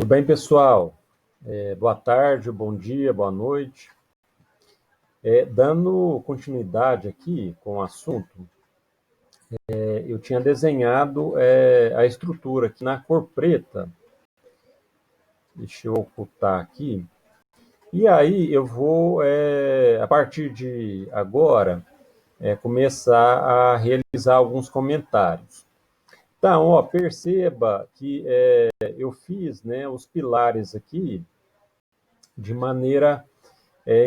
Tudo bem, pessoal? Boa tarde, bom dia, boa noite. Dando continuidade aqui com o assunto, eu tinha desenhado a estrutura aqui na cor preta. Deixa eu ocultar aqui. E aí eu vou, a partir de agora, começar a realizar alguns comentários. Então, ó, perceba que eu fiz, né, os pilares aqui de maneira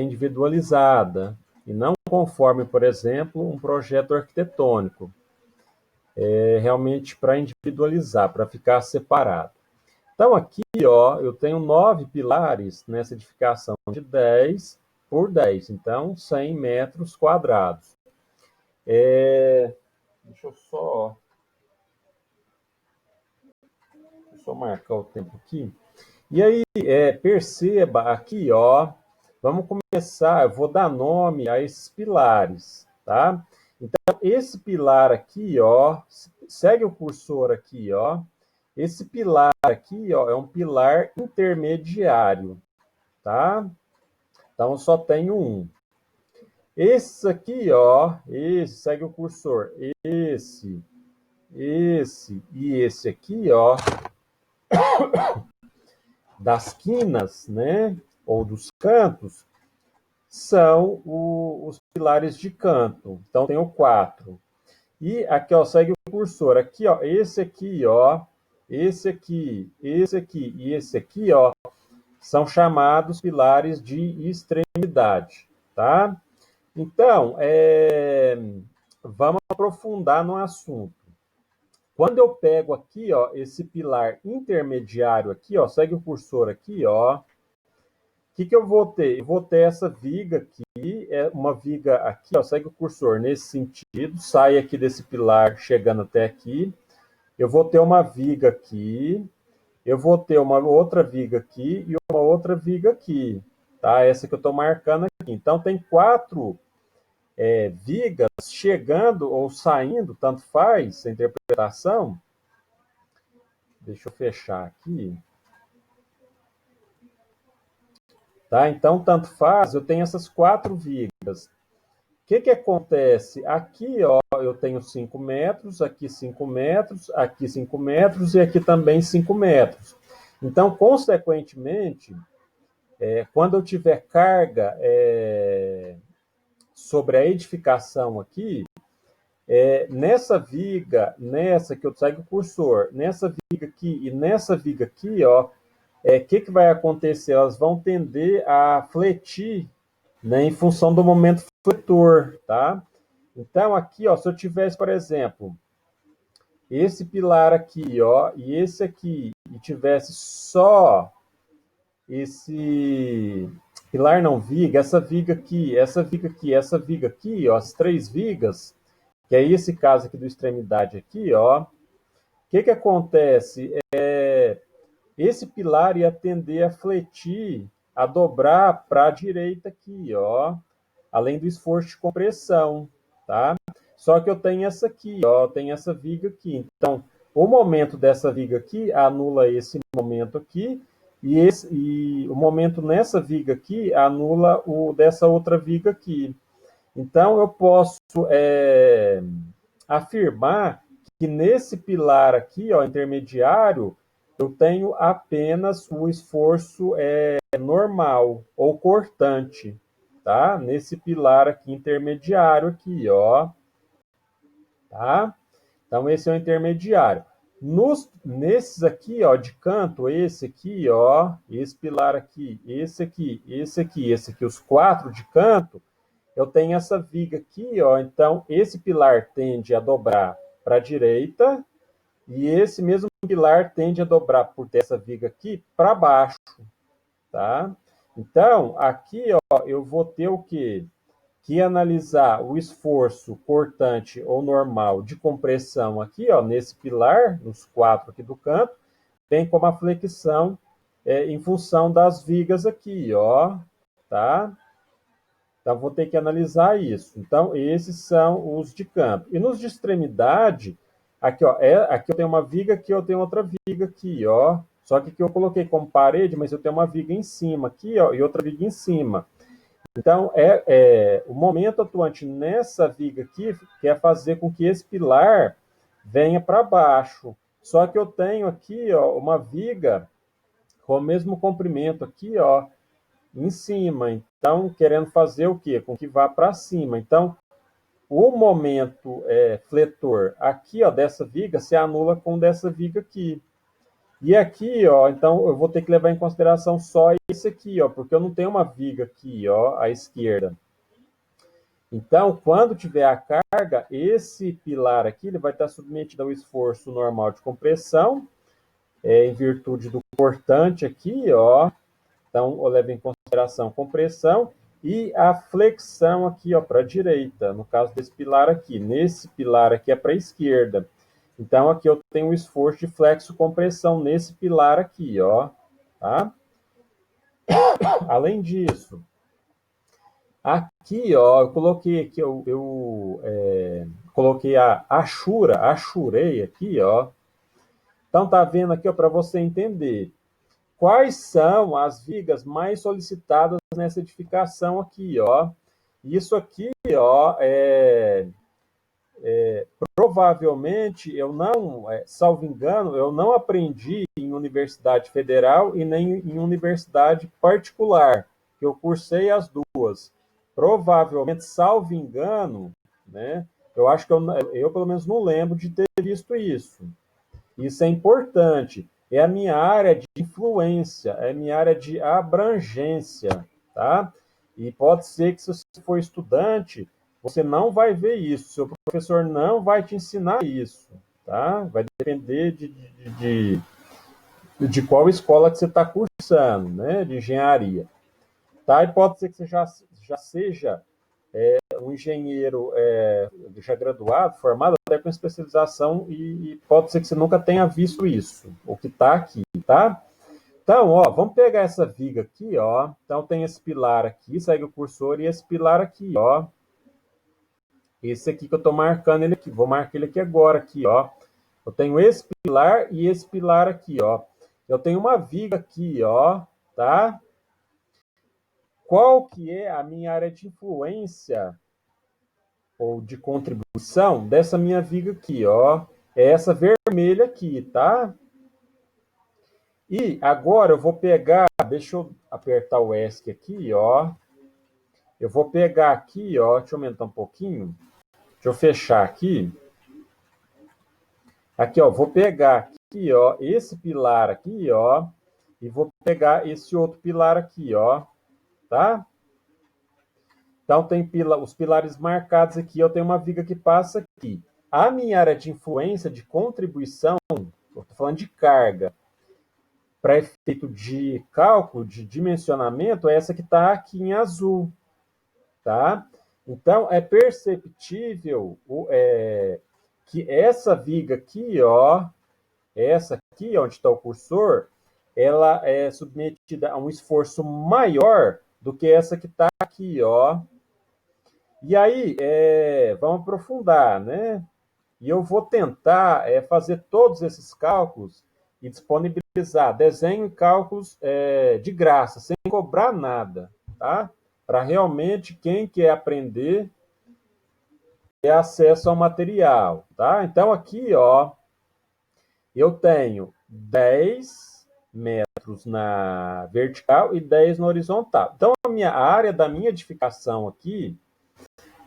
individualizada, e não conforme, por exemplo, um projeto arquitetônico, realmente para individualizar, para ficar separado. Então, aqui, ó, eu tenho 9 pilares nessa edificação de 10 por 10, então 100 metros quadrados. Deixa eu só marcar o tempo aqui. E aí, perceba aqui, ó, vamos começar, eu vou dar nome a esses pilares, tá? Então, esse pilar aqui, ó, segue o cursor aqui, ó. Esse pilar aqui, ó, é um pilar intermediário, tá? Então, só tenho um. Esse aqui, ó, esse, segue o cursor. Esse e esse aqui, ó, das quinas, né, ou dos cantos, são os pilares de canto. Então, tenho 4. E aqui, ó, segue o cursor. Aqui, ó, esse aqui, ó, esse aqui e esse aqui, ó, são chamados pilares de extremidade, tá? Então, vamos aprofundar no assunto. Quando eu pego aqui, ó, esse pilar intermediário aqui, ó, segue o cursor aqui, ó, que eu vou ter? Eu vou ter essa viga aqui, uma viga aqui, ó, segue o cursor nesse sentido, sai aqui desse pilar chegando até aqui. Eu vou ter uma viga aqui, eu vou ter uma outra viga aqui e uma outra viga aqui, tá? Essa que eu estou marcando aqui. Então, tem 4 vigas chegando ou saindo, tanto faz a interpretação. Deixa eu fechar aqui. Tá? Então, tanto faz, eu tenho essas 4 vigas. O que acontece? Aqui, ó, eu tenho 5 metros, aqui 5 metros, aqui 5 metros e aqui também 5 metros. Então, consequentemente, quando eu tiver carga sobre a edificação aqui, nessa viga, nessa que eu segue o cursor, nessa viga aqui e nessa viga aqui, ó, que vai acontecer? Elas vão tender a fletir, né, em função do momento fletor, tá? Então, aqui, ó, se eu tivesse, por exemplo, esse pilar aqui, ó, e esse aqui, e tivesse só esse pilar não viga, essa viga aqui, essa viga aqui, essa viga aqui, ó, as 3 vigas, que é esse caso aqui do extremidade aqui, ó, o que acontece? Esse pilar ia tender a fletir, a dobrar para a direita aqui, ó, além do esforço de compressão, tá? Só que eu tenho essa aqui, ó, tenho essa viga aqui. Então, o momento dessa viga aqui anula esse momento aqui, e o momento nessa viga aqui anula o dessa outra viga aqui. Então, eu posso afirmar que nesse pilar aqui, ó, intermediário, eu tenho apenas o esforço normal ou cortante, tá? Nesse pilar aqui intermediário aqui, ó, tá? Então esse é o intermediário. Nesses aqui, ó, de canto, esse aqui, ó, esse pilar aqui, esse aqui, esse aqui, esse aqui, os 4 de canto, eu tenho essa viga aqui, ó, então esse pilar tende a dobrar para a direita e esse mesmo pilar tende a dobrar por essa viga aqui para baixo, tá? Então, aqui, ó, eu vou ter o quê? Que analisar o esforço cortante ou normal de compressão aqui, ó, nesse pilar, nos 4 aqui do canto, bem como a flexão em função das vigas aqui, ó, tá? Então, vou ter que analisar isso. Então, esses são os de canto. E nos de extremidade, aqui, ó, aqui eu tenho uma viga, aqui eu tenho outra viga aqui, ó. Só que aqui eu coloquei como parede, mas eu tenho uma viga em cima aqui, ó, e outra viga em cima. Então, o momento atuante nessa viga aqui quer fazer com que esse pilar venha para baixo. Só que eu tenho aqui, ó, uma viga com o mesmo comprimento aqui, ó, em cima. Então, querendo fazer o quê? Com que vá para cima. Então, o momento fletor aqui, ó, dessa viga se anula com dessa viga aqui. E aqui, ó, então eu vou ter que levar em consideração só esse aqui, ó, porque eu não tenho uma viga aqui, ó, à esquerda. Então, quando tiver a carga, esse pilar aqui ele vai estar submetido ao esforço normal de compressão, em virtude do cortante aqui, ó. Então, eu levo em consideração compressão e a flexão aqui, ó, para a direita, no caso desse pilar aqui. Nesse pilar aqui é para a esquerda. Então, aqui eu tenho um esforço de flexo-compressão nesse pilar aqui, ó, tá? Além disso, aqui, ó, eu coloquei aqui, coloquei achurei aqui, ó. Então, tá vendo aqui, ó, para você entender. Quais são as vigas mais solicitadas nessa edificação aqui, ó? Isso aqui, ó, provavelmente eu não, salvo engano, eu não aprendi em universidade federal e nem em universidade particular. Eu cursei as duas. Provavelmente, salvo engano, né? Eu acho que eu pelo menos não lembro de ter visto isso. Isso é importante. É a minha área de influência, é a minha área de abrangência, tá? E pode ser que se você for estudante, você não vai ver isso, seu professor não vai te ensinar isso, tá? Vai depender de qual escola que você está cursando, né? De engenharia, tá? E pode ser que você já seja um engenheiro já graduado, formado, até com especialização, e pode ser que você nunca tenha visto isso, o que está aqui, tá? Então, ó, vamos pegar essa viga aqui, ó. Então, tem esse pilar aqui, segue o cursor, e esse pilar aqui, ó. Esse aqui que eu estou marcando ele aqui, vou marcar ele aqui agora, aqui, ó. Eu tenho esse pilar e esse pilar aqui, ó. Eu tenho uma viga aqui, ó, tá? Qual que é a minha área de influência ou de contribuição dessa minha viga aqui, ó. É essa vermelha aqui, tá? E agora eu vou pegar, deixa eu apertar o ESC aqui, ó. Eu vou pegar aqui, ó, deixa eu aumentar um pouquinho. Deixa eu fechar aqui. Aqui, ó, vou pegar aqui, ó, esse pilar aqui, ó, e vou pegar esse outro pilar aqui, ó, tá? Então, tem os pilares marcados aqui, eu tenho uma viga que passa aqui. A minha área de influência, de contribuição, eu estou falando de carga, para efeito de cálculo, de dimensionamento, é essa que está aqui em azul, tá? Então, é perceptível que essa viga aqui, ó, essa aqui, onde está o cursor, ela é submetida a um esforço maior do que essa que está aqui, ó. E aí, vamos aprofundar, né? E eu vou tentar fazer todos esses cálculos e disponibilizar desenho e cálculos de graça, sem cobrar nada, tá? Para realmente quem quer aprender ter acesso ao material, tá? Então aqui, ó, eu tenho 10 metros na vertical e 10 na horizontal. Então a área da minha edificação aqui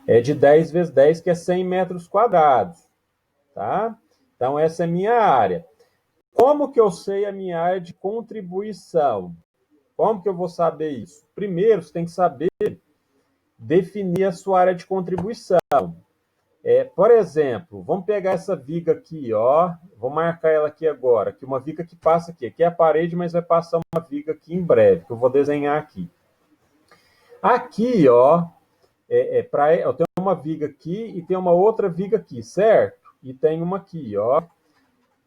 é de 10 vezes 10, que é 100 metros quadrados, tá? Então essa é a minha área. Como que eu sei a minha área de contribuição? Como que eu vou saber isso? Primeiro, você tem que saber definir a sua área de contribuição. Por exemplo, vamos pegar essa viga aqui, ó. Vou marcar ela aqui agora, que uma viga que passa aqui. Aqui é a parede, mas vai passar uma viga aqui em breve, que eu vou desenhar aqui. Aqui, ó, eu tenho uma viga aqui e tem uma outra viga aqui, certo? E tem uma aqui, ó.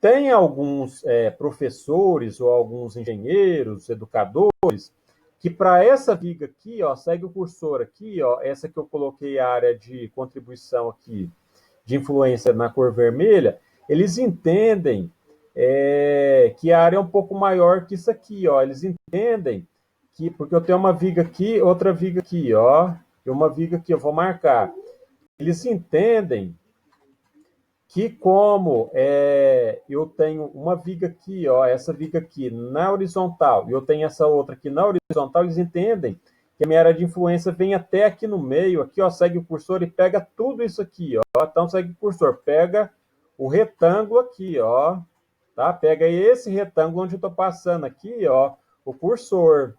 Tem alguns professores ou alguns engenheiros, educadores, que para essa viga aqui, ó, segue o cursor aqui, ó, essa que eu coloquei a área de contribuição aqui, de influência na cor vermelha, eles entendem que a área é um pouco maior que isso aqui, ó. Eles entendem que, porque eu tenho uma viga aqui, outra viga aqui, ó, e uma viga aqui, eu vou marcar. Eles entendem que como eu tenho uma viga aqui, ó, essa viga aqui na horizontal, e eu tenho essa outra aqui na horizontal, eles entendem que a minha área de influência vem até aqui no meio, aqui, ó, segue o cursor e pega tudo isso aqui, ó. Então segue o cursor, pega o retângulo aqui, ó, tá? Pega esse retângulo onde eu estou passando aqui, ó, o cursor.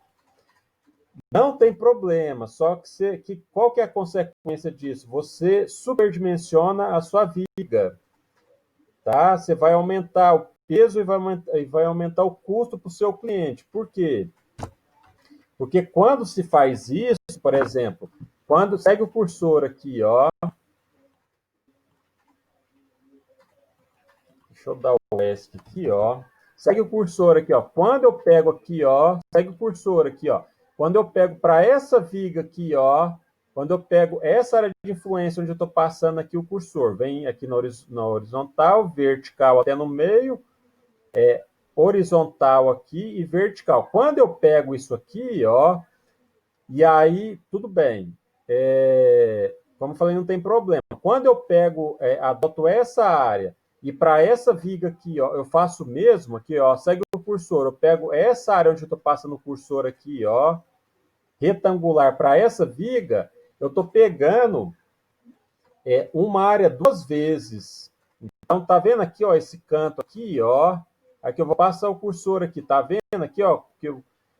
Não tem problema, só que qual que é a consequência disso? Você superdimensiona a sua viga, tá? Você vai aumentar o peso e vai aumentar o custo para o seu cliente. Por quê? Porque quando se faz isso, por exemplo, quando segue o cursor aqui, ó, deixa eu dar o ESC aqui, ó. Segue o cursor aqui, ó. Quando eu pego aqui, ó, segue o cursor aqui, ó. Quando eu pego para essa viga aqui, ó, quando eu pego essa área de influência onde eu estou passando aqui o cursor, vem aqui na horizontal, vertical até no meio, horizontal aqui e vertical. Quando eu pego isso aqui, ó, e aí, tudo bem. Como eu falei, não tem problema. Quando eu pego, adoto essa área e para essa viga aqui, ó, eu faço o mesmo aqui, ó, segue o cursor, eu pego essa área onde eu estou passando o cursor aqui, ó, retangular para essa viga, eu estou pegando uma área duas vezes. Então, tá vendo aqui, ó, esse canto aqui, ó, aqui eu vou passar o cursor aqui, tá vendo aqui, ó, que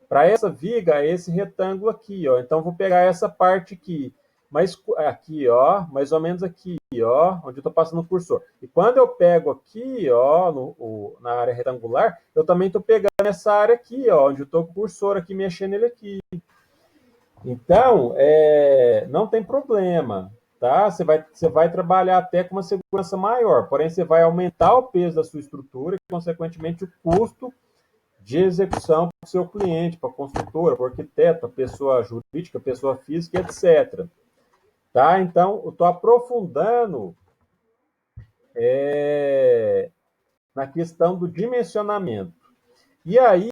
para essa viga é esse retângulo aqui, ó. Então, eu vou pegar essa parte aqui, mas aqui, ó, mais ou menos aqui, ó, onde eu estou passando o cursor. E quando eu pego aqui, ó, na área retangular, eu também estou pegando essa área aqui, ó, onde eu estou com o cursor aqui, mexendo ele aqui. Então, não tem problema, tá? Você vai trabalhar até com uma segurança maior, porém você vai aumentar o peso da sua estrutura e, consequentemente, o custo de execução para o seu cliente, para a construtora, para o arquiteto, para a pessoa jurídica, pessoa física, etc. Tá? Então, eu estou aprofundando na questão do dimensionamento. E aí,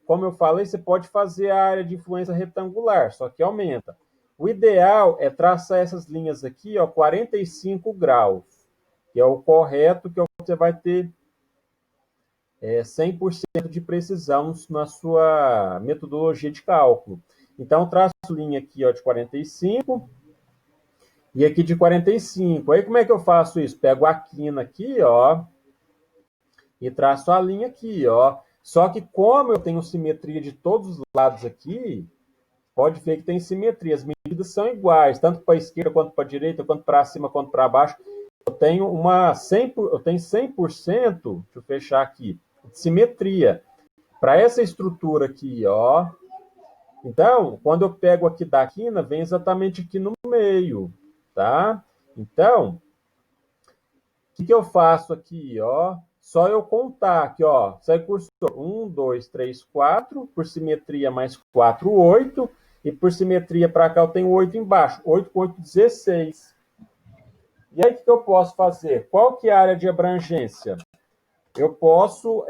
como eu falei, você pode fazer a área de influência retangular, só que aumenta. O ideal é traçar essas linhas aqui, ó, 45 graus, que é o correto, que é o que você vai ter 100% de precisão na sua metodologia de cálculo. Então, traço linha aqui, ó, de 45 e aqui de 45. Aí, como é que eu faço isso? Pego a quina aqui, ó, e traço a linha aqui, ó. Só que como eu tenho simetria de todos os lados aqui, pode ver que tem simetria. As medidas são iguais, tanto para a esquerda, quanto para a direita, quanto para cima, quanto para baixo. Eu tenho 100%, deixa eu fechar aqui, de simetria. Para essa estrutura aqui, ó. Então, quando eu pego aqui da quina, vem exatamente aqui no meio, tá? Então, o que eu faço aqui, ó? Só eu contar aqui, ó. Sai cursor 1, 2, 3, 4. Por simetria, mais 4, 8. E por simetria para cá eu tenho 8 embaixo. 8 com 8, 16. E aí, o que eu posso fazer? Qual que é a área de abrangência? Eu posso,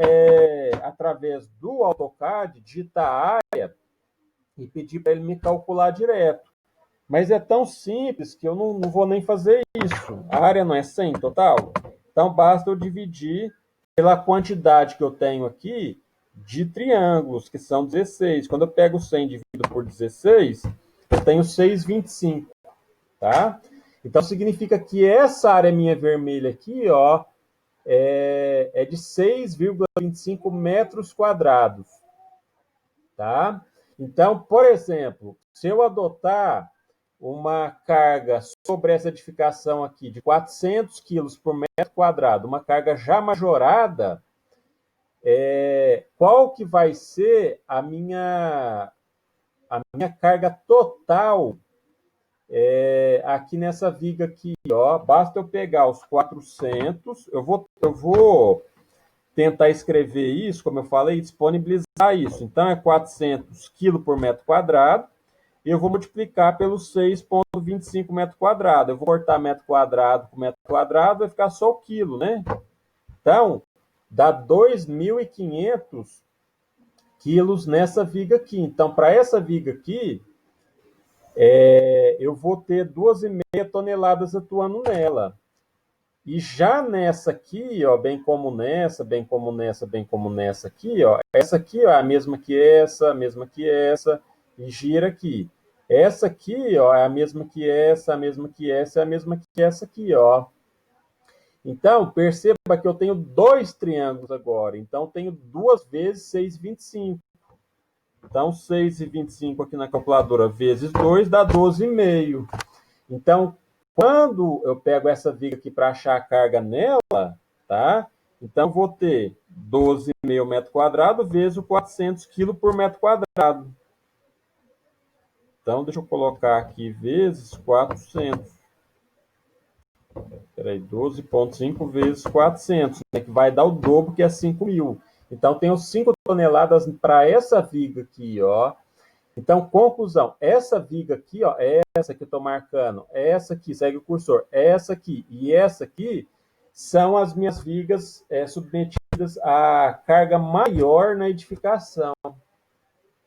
através do AutoCAD, digitar a área e pedir para ele me calcular direto. Mas é tão simples que eu não vou nem fazer isso. A área não é 100 total? Então, basta eu dividir pela quantidade que eu tenho aqui de triângulos, que são 16. Quando eu pego 100 e divido por 16, eu tenho 6,25, tá? Então, significa que essa área minha vermelha aqui, ó, é de 6,25 metros quadrados, tá? Então, por exemplo, se eu adotar uma carga sobre essa edificação aqui de 400 quilos por metro quadrado, uma carga já majorada, qual que vai ser a minha carga total aqui nessa viga aqui, ó? Basta eu pegar os 400, eu vou tentar escrever isso, como eu falei, e disponibilizar isso. Então, é 400 kg por metro quadrado, e eu vou multiplicar pelos 6,25 metro quadrado. Eu vou cortar metro quadrado por metro quadrado, vai ficar só o quilo, né? Então, dá 2.500 quilos nessa viga aqui. Então, para essa viga aqui, eu vou ter 2,5 toneladas atuando nela. E já nessa aqui, ó, bem como nessa, bem como nessa, bem como nessa aqui, ó, essa aqui ó, é a mesma que essa, a mesma que essa, e gira aqui. Essa aqui, ó, é a mesma que essa, a mesma que essa, é a mesma que essa aqui, ó. Então, perceba que eu tenho dois triângulos agora. Então, tenho 2 vezes 6,25. Então, 6,25 aqui na calculadora vezes 2 dá 12,5. Então, quando eu pego essa viga aqui para achar a carga nela, tá? Então, eu vou ter 12,5 metro quadrado vezes 400 kg por metro quadrado. Então, deixa eu colocar aqui vezes 400. Peraí, 12,5 vezes 400, né, que vai dar o dobro, que é 5.000. Então, tenho 5 toneladas para essa viga aqui, ó. Então, conclusão, essa viga aqui, ó, essa que eu estou marcando, essa aqui, segue o cursor, essa aqui e essa aqui são as minhas vigas submetidas à carga maior na edificação,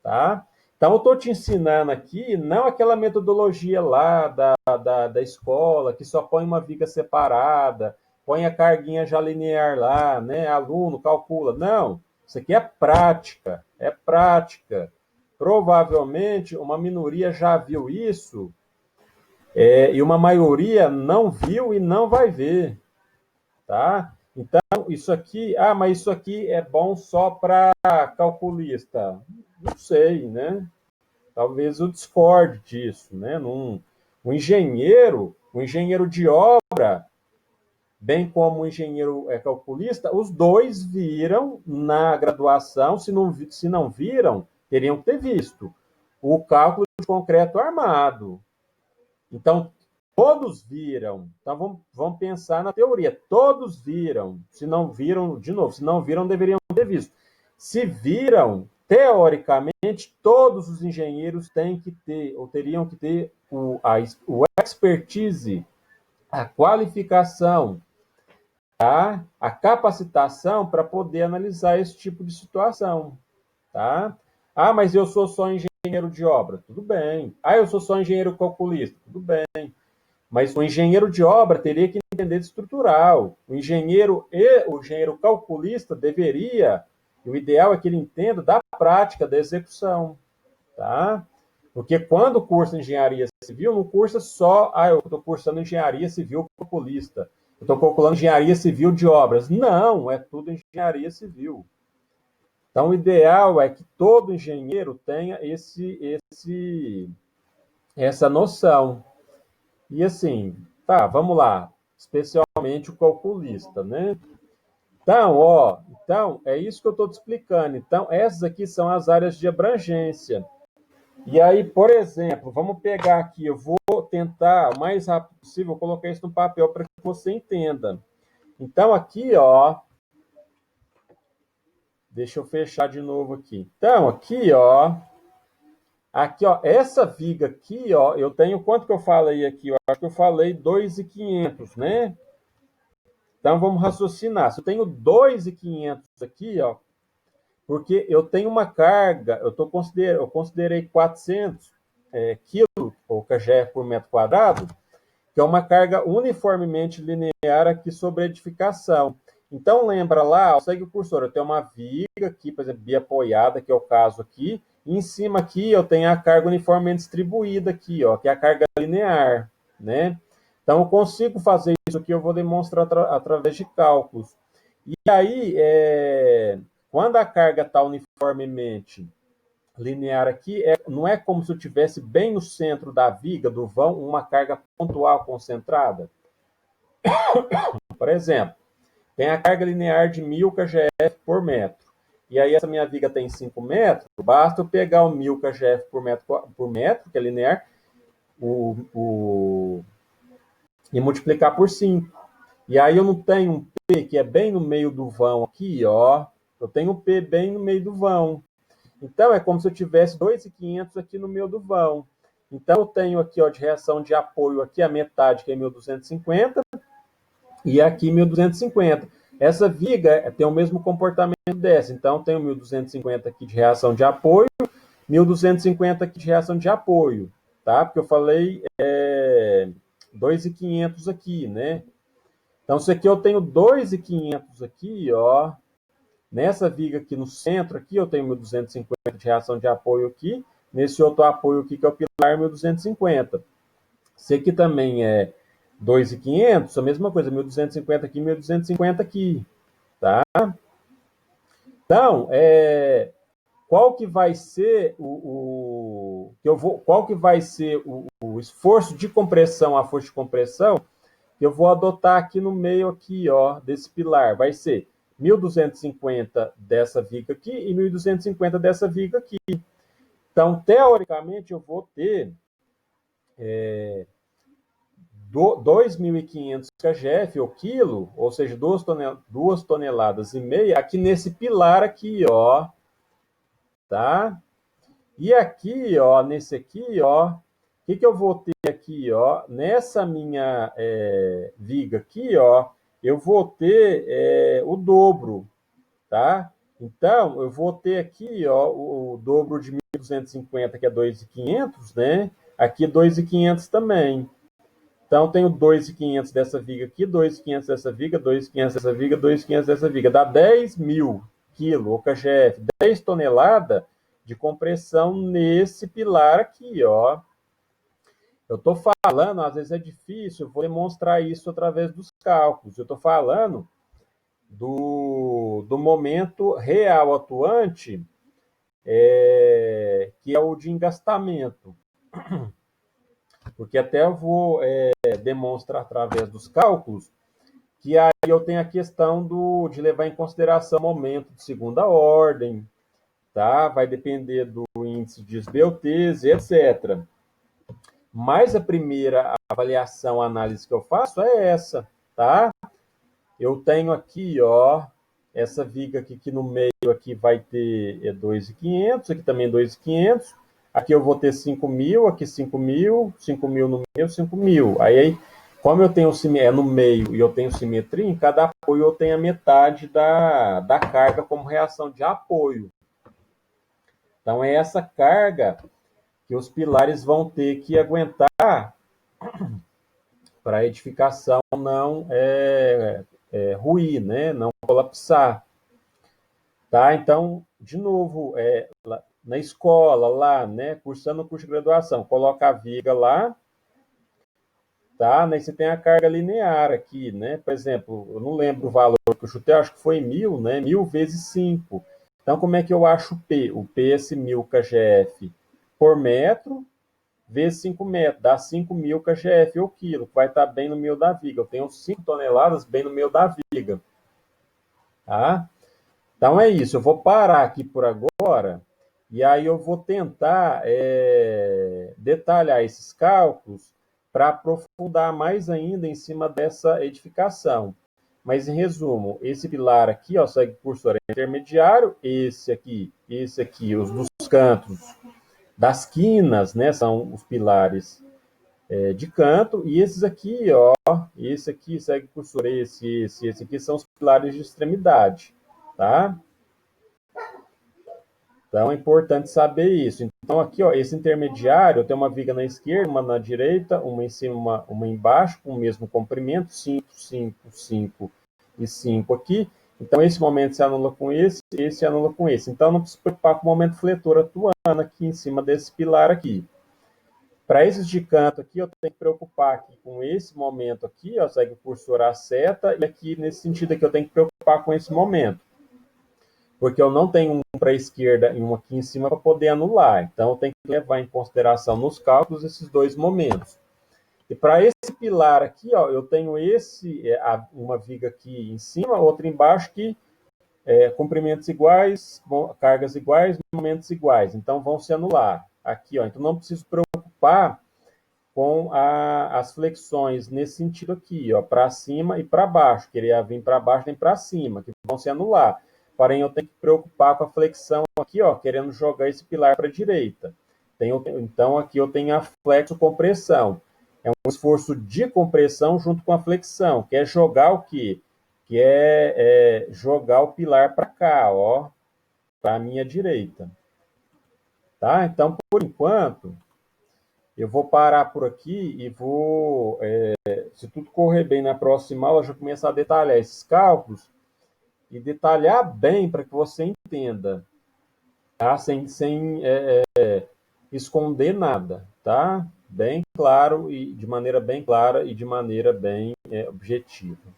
tá? Então, eu estou te ensinando aqui, não aquela metodologia lá da escola, que só põe uma viga separada, põe a carguinha já linear lá, né? Aluno, calcula. Não, isso aqui é prática, é prática. Provavelmente uma minoria já viu isso, e uma maioria não viu e não vai ver, tá? Então, isso aqui, mas isso aqui é bom só para calculista. Não sei, né? Talvez eu discorde disso, né? O engenheiro de obra, bem como o engenheiro calculista, os dois viram na graduação, se não viram, teriam que ter visto o cálculo de concreto armado. Então, todos viram. Então, vamos pensar na teoria. Todos viram. Se não viram, de novo, se não viram, deveriam ter visto. Se viram, teoricamente, todos os engenheiros têm que ter, ou teriam que ter, o expertise, a qualificação, tá? A capacitação para poder analisar esse tipo de situação. Tá? Mas eu sou só engenheiro de obra. Tudo bem. Eu sou só engenheiro calculista. Tudo bem. Mas o engenheiro de obra teria que entender de estrutural. O engenheiro calculista deveria, o ideal é que ele entenda da prática, da execução. Tá? Porque quando cursa engenharia civil, não cursa só, eu estou cursando engenharia civil calculista. Eu estou calculando engenharia civil de obras. Não, é tudo engenharia civil. Então, o ideal é que todo engenheiro tenha essa noção. E assim, vamos lá, especialmente o calculista, né? Então, é isso que eu estou te explicando. Então, essas aqui são as áreas de abrangência. E aí, por exemplo, vamos pegar aqui, eu vou tentar, o mais rápido possível, colocar isso no papel para que você entenda. Então, aqui, ó, deixa eu fechar de novo aqui. Então, aqui, ó, essa viga aqui, ó, eu tenho, quanto que eu falei aqui? Eu acho que eu falei 2.500, né? Então, vamos raciocinar. Se eu tenho 2.500 aqui, ó, porque eu tenho uma carga, eu considerei 400 quilos, ou kg por metro quadrado, que é uma carga uniformemente linear aqui sobre a edificação. Então, lembra lá, segue o cursor, eu tenho uma viga aqui, por exemplo, biapoiada, que é o caso aqui, e em cima aqui eu tenho a carga uniformemente distribuída aqui, ó, que é a carga linear, né? Então, eu consigo fazer isso aqui, eu vou demonstrar através de cálculos. E aí, quando a carga está uniformemente linear aqui, não é como se eu tivesse bem no centro da viga, do vão, uma carga pontual concentrada? Por exemplo, tem a carga linear de 1.000 kgf por metro. E aí essa minha viga tem 5 metros, basta eu pegar o 1.000 kgf por metro, que é linear, e multiplicar por 5. E aí eu não tenho um P que é bem no meio do vão aqui, ó. Eu tenho um P bem no meio do vão. Então é como se eu tivesse 2.500 aqui no meio do vão. Então eu tenho aqui, ó, de reação de apoio aqui a metade, que é 1.250, e aqui 1.250. Essa viga tem o mesmo comportamento dessa, então tem o 1250 aqui de reação de apoio, 1250 aqui de reação de apoio, tá? Porque eu falei 2.500 aqui, né? Então, isso aqui eu tenho 2.500 aqui, ó. Nessa viga aqui no centro, aqui eu tenho 1.250 de reação de apoio aqui. Nesse outro apoio aqui, que é o pilar 1.250. Esse aqui também é 2.500, a mesma coisa, 1.250 aqui, 1.250 aqui, tá? Então, qual que vai ser qual que vai ser o esforço de compressão, a força de compressão que eu vou adotar aqui no meio aqui, ó, desse pilar? Vai ser 1.250 dessa viga aqui e 1.250 dessa viga aqui. Então, teoricamente, eu vou ter 2.500 kgf ou quilo, ou seja, 2 toneladas e meia, aqui nesse pilar aqui, ó, tá? E aqui, ó, nesse aqui, ó, o que eu vou ter aqui, ó, nessa minha viga aqui, ó, eu vou ter o dobro, tá? Então, eu vou ter aqui, ó, o dobro de 1.250, que é 2.500, né? Aqui 2.500 também. Então, tenho 2.500 dessa viga aqui, 2.500 dessa viga, 2.500 dessa viga, 2.500 dessa viga. Dá 10.000 quilos, ou KGF, 10 toneladas de compressão nesse pilar aqui, ó. Eu estou falando, às vezes é difícil, eu vou demonstrar isso através dos cálculos. Eu estou falando do momento real atuante, que é o de engastamento. Porque até eu vou demonstrar através dos cálculos que aí eu tenho a questão de levar em consideração o momento de segunda ordem, tá? Vai depender do índice de esbeltese, etc. Mas a primeira avaliação, análise que eu faço é essa, tá? Eu tenho aqui, ó, essa viga aqui que no meio aqui vai ter 2.500, aqui também 2.500. Aqui eu vou ter 5.000, aqui 5.000, 5.000 no meio, 5.000. Aí, como eu tenho no meio e eu tenho simetria, em cada apoio eu tenho a metade da carga como reação de apoio. Então, é essa carga que os pilares vão ter que aguentar para a edificação não ruir, né? Não colapsar. Tá? Então, de novo, na escola, lá, né? Cursando o curso de graduação, coloca a viga lá, tá? Né? Você tem a carga linear aqui, né? Por exemplo, eu não lembro o valor que eu chutei, acho que foi 1.000, né? 1.000 vezes 5. Então, como é que eu acho o P? O P é esse 1.000 kgf por metro, vezes 5 metros, dá 5.000 kgf ou quilo, que vai estar bem no meio da viga. Eu tenho 5 toneladas bem no meio da viga. Tá? Então é isso, eu vou parar aqui por agora e aí eu vou tentar detalhar esses cálculos para aprofundar mais ainda em cima dessa edificação. Mas, em resumo, esse pilar aqui, ó, segue cursor intermediário, esse aqui, os dos cantos das quinas, né, são os pilares de canto, e esses aqui, ó, esse aqui segue cursor, esse aqui são os pilares de extremidade, tá? Então é importante saber isso. Então aqui, ó, esse intermediário, eu tenho uma viga na esquerda, uma na direita, uma em cima, uma embaixo, com o mesmo comprimento, 5, 5, 5 e 5 aqui. Então esse momento se anula com esse se anula com esse. Então não precisa se preocupar com o momento fletor atuando aqui em cima desse pilar aqui. Para esses de canto aqui, eu tenho que preocupar aqui com esse momento aqui, ó, segue o cursor a seta, e aqui nesse sentido aqui eu tenho que preocupar com esse momento. Porque eu não tenho um para a esquerda e um aqui em cima para poder anular. Então, eu tenho que levar em consideração nos cálculos esses dois momentos. E para esse pilar aqui, ó, eu tenho uma viga aqui em cima, outra embaixo, que comprimentos iguais, cargas iguais, momentos iguais. Então, vão se anular. Aqui, ó, então não preciso preocupar com as flexões nesse sentido aqui, ó, para cima e para baixo. Queria vir para baixo nem para cima, que vão se anular. Porém, eu tenho que preocupar com a flexão aqui, ó, querendo jogar esse pilar para a direita. Então, aqui eu tenho a flexo-compressão. É um esforço de compressão junto com a flexão, que é jogar o quê? que é jogar o pilar para cá, ó, para a minha direita. Tá? Então, por enquanto, eu vou parar por aqui e vou, se tudo correr bem na próxima aula, eu já começar a detalhar esses cálculos e detalhar bem para que você entenda, tá? Sem esconder nada, tá? Bem claro e de maneira bem clara e de maneira bem objetiva.